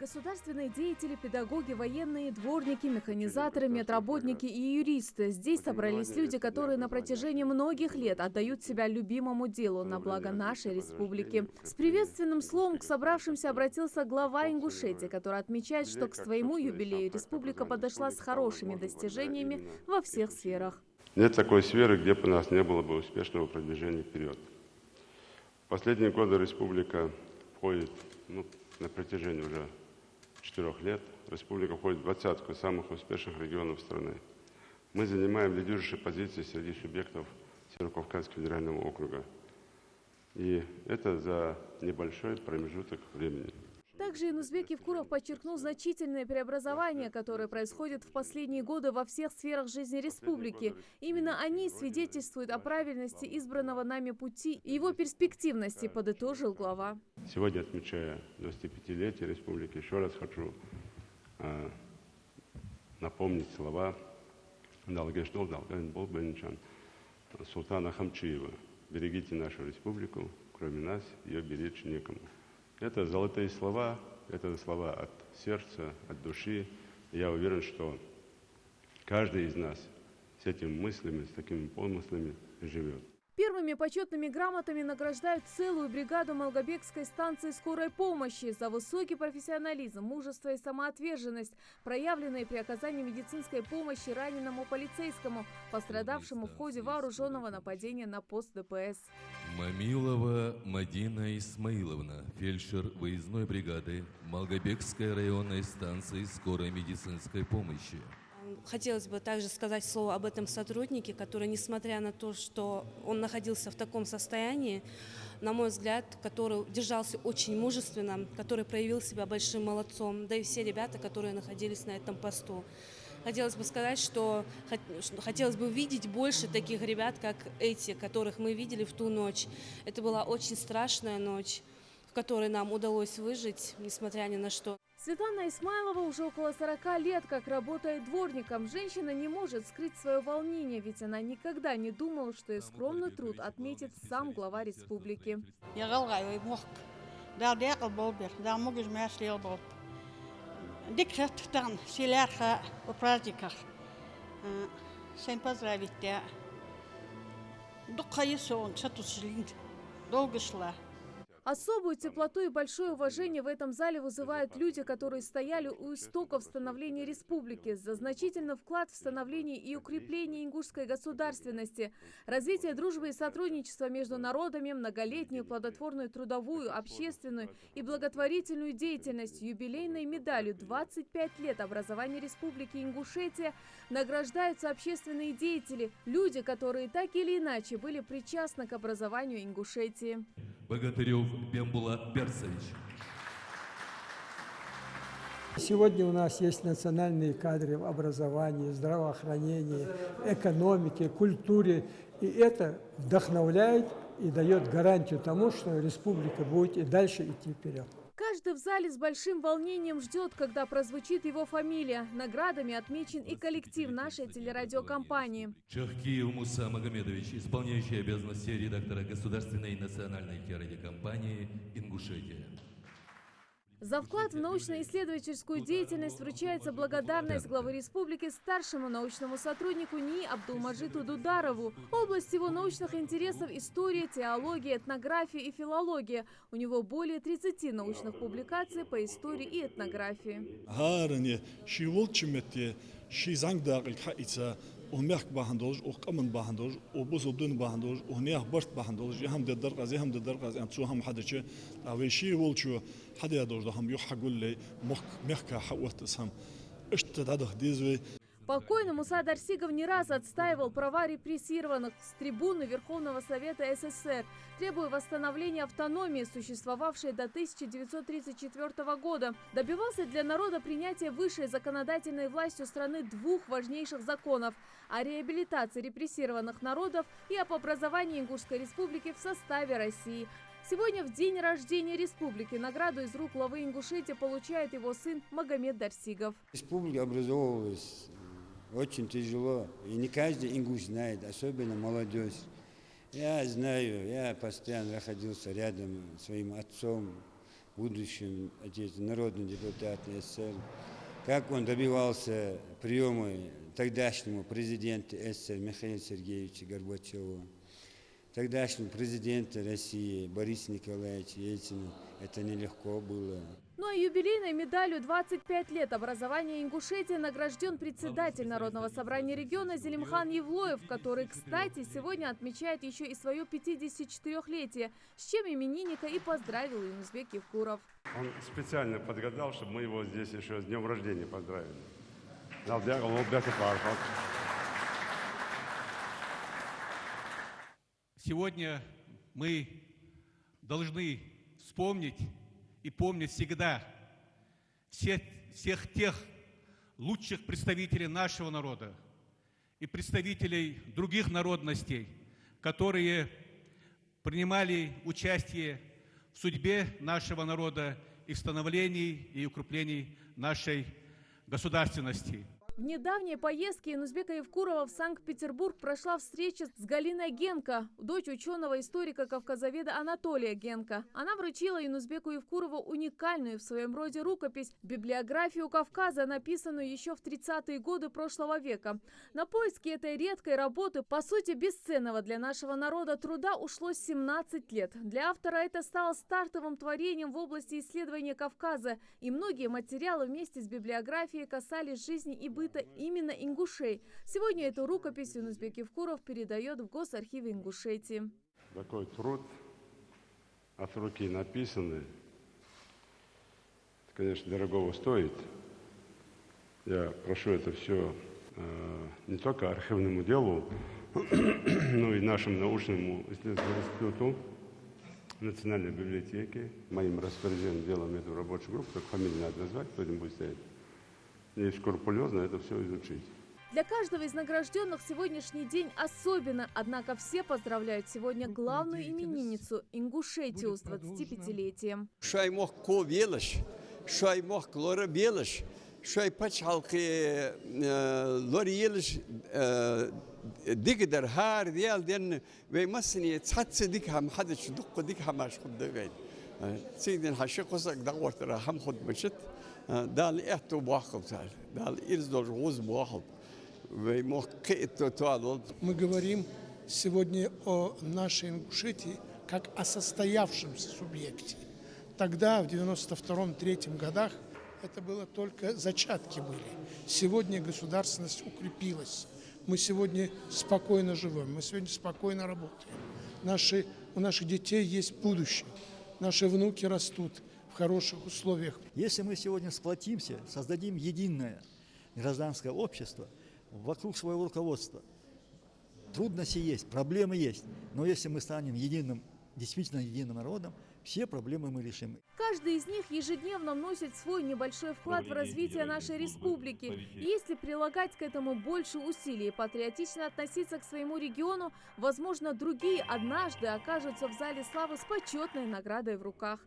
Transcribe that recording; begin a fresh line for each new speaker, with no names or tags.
Государственные деятели, педагоги, военные, дворники, механизаторы, медработники и юристы. Здесь собрались люди, которые на протяжении многих лет отдают себя любимому делу на благо нашей республики. С приветственным словом к собравшимся обратился глава Ингушетии, который отмечает, что к своему юбилею республика подошла с хорошими достижениями во всех сферах.
Нет такой сферы, где бы у нас не было бы успешного продвижения вперед. В последние годы республика входит, на протяжении уже 4 лет, республика входит в 20-ку самых успешных регионов страны. Мы занимаем лидирующие позиции среди субъектов Северокавказского федерального округа. И это за небольшой промежуток времени.
Также Инузбек Евкуров подчеркнул значительные преобразования, которые происходят в последние годы во всех сферах жизни республики. Именно они свидетельствуют о правильности избранного нами пути и его перспективности, подытожил глава.
Сегодня, отмечая 25-летие республики, еще раз хочу напомнить слова султана Хамчиева. Берегите нашу республику, кроме нас ее беречь некому. Это золотые слова, это слова от сердца, от души. Я уверен, что каждый из нас с этими мыслями, с такими помыслами живет.
Первыми почетными грамотами награждают целую бригаду Малгобекской станции скорой помощи за высокий профессионализм, мужество и самоотверженность, проявленные при оказании медицинской помощи раненому полицейскому, пострадавшему в ходе вооруженного нападения на пост ДПС.
Мамилова Мадина Исмаиловна, фельдшер выездной бригады Малгобекской районной станции скорой медицинской помощи.
Хотелось бы также сказать слово об этом сотруднике, который, несмотря на то, что он находился в таком состоянии, на мой взгляд, который держался очень мужественно, который проявил себя большим молодцом, да и все ребята, которые находились на этом посту. Хотелось бы сказать, что хотелось бы увидеть больше таких ребят, как эти, которых мы видели в ту ночь. Это была очень страшная ночь, в которой нам удалось выжить, несмотря ни на что.
Светлана Исмайлова уже около 40 лет как работает дворником. Женщина не может скрыть свое волнение, ведь она никогда не думала, что ее скромный труд отметит сам глава республики. Особую теплоту и большое уважение в этом зале вызывают люди, которые стояли у истоков становления республики, за значительный вклад в становление и укрепление ингушской государственности, развитие дружбы и сотрудничества между народами, многолетнюю плодотворную трудовую, общественную и благотворительную деятельность, юбилейной медалью 25 лет образования республики Ингушетия награждаются общественные деятели, люди, которые так или иначе были причастны к образованию Ингушетии.
Богатырев Бембулат Берсович.
Сегодня у нас есть национальные кадры в образовании, здравоохранении, экономике, культуре. И это вдохновляет и дает гарантию тому, что республика будет и дальше идти вперед.
Каждый в зале с большим волнением ждет, когда прозвучит его фамилия. Наградами отмечен и коллектив нашей телерадиокомпании.
Чахкиев Муса Магомедович, исполняющий обязанности редактора государственной национальной телерадиокомпании «Ингушетия».
За вклад в научно-исследовательскую деятельность вручается благодарность главы республики старшему научному сотруднику НИИ Абдулмаджиду Дударову. Область его научных интересов – история, теология, этнография и филология. У него более 30 научных публикаций по истории и этнографии.
وميخ باهندوج وقمن باهندوج وبوزودن باهندوج وهنيخ برت باهندوج يهم درقز يهم درقز يعني تسوهم حدش أويشي ولشو حدا يدوج هم يحقول لي ميخ حوت اسهم اشتدادخ ديزوي.
Покойный Муса Дарсигов не раз отстаивал права репрессированных с трибуны Верховного Совета СССР, требуя восстановления автономии, существовавшей до 1934 года. Добивался для народа принятия высшей законодательной властью страны двух важнейших законов о реабилитации репрессированных народов и об образовании Ингушской республики в составе России. Сегодня, в день рождения республики, награду из рук главы Ингушетии получает его сын Магомед Дарсигов.
Республика образовалась очень тяжело, и не каждый ингуш знает, особенно молодежь. Я знаю, я постоянно находился рядом с своим отцом, будущим народным депутатом СССР, как он добивался приема тогдашнему президенту СССР Михаила Сергеевича Горбачева, тогдашнему президенту России Бориса Николаевича Ельцина. Это нелегко было.
Ну а юбилейной медалью 25 лет образования Ингушетии награжден председатель Народного собрания региона Зелимхан Евлоев, который, кстати, сегодня отмечает еще и свое 54-летие, с чем именинника и поздравил Юнузбек Евкуров.
Он специально подгадал, чтобы мы его здесь еще с днем рождения поздравили.
Сегодня мы должны вспомнить и помнить всегда всех тех лучших представителей нашего народа и представителей других народностей, которые принимали участие в судьбе нашего народа и в становлении и укреплении нашей государственности.
В недавней поездке Юнузбека Евкурова в Санкт-Петербург прошла встреча с Галиной Генко, дочь ученого-историка-кавказоведа Анатолия Генко. Она вручила Юнузбеку Евкурову уникальную в своем роде рукопись, библиографию Кавказа, написанную еще в 30-е годы прошлого века. На поиски этой редкой работы, по сути бесценного для нашего народа труда, ушло 17 лет. Для автора это стало стартовым творением в области исследования Кавказа, и многие материалы вместе с библиографией касались жизни и быта именно ингушей. Сегодня эту рукопись Юнузбек Евкуров передает в Госархиве Ингушетии.
Такой труд от руки написанный, конечно, дорогого стоит. Я прошу это все не только архивному делу, но и нашему научному исследовательскому институту, Национальной библиотеке. Моим распоряжением делаем эту рабочую группу, как фамилию надо назвать, кто этим будет стоять. И скрупулезно это все изучить.
Для каждого из награжденных сегодняшний день особенно, однако все поздравляют сегодня главную именинницу Ингушетию с 25-летием.
Шаймох ко велаш, шаймох клора белаш, шай пачалки лориелаш дигдар хар диал ден веймасни цатс дикхам хадаш дук дикхам аш худдагай. سيدنا حشيق وصك دعوت رحم خد مشت دال إحتو باخب تال دال إرزدور غوز باخب وموقع توالول.
Мы говорим сегодня о нашей Ингушетии как о состоявшемся субъекте. Тогда, в 92-93 годах, это было только зачатки были. Сегодня государственность укрепилась. Мы сегодня спокойно живем, мы сегодня спокойно работаем. У наших детей есть будущее. Наши внуки растут в хороших условиях.
Если мы сегодня сплотимся, создадим единое гражданское общество вокруг своего руководства, трудности есть, проблемы есть, но если мы станем единым, действительно единым народом, все проблемы мы решим.
Каждый из них ежедневно вносит свой небольшой вклад в развитие нашей республики. И если прилагать к этому больше усилий и патриотично относиться к своему региону, возможно, другие однажды окажутся в зале славы с почетной наградой в руках.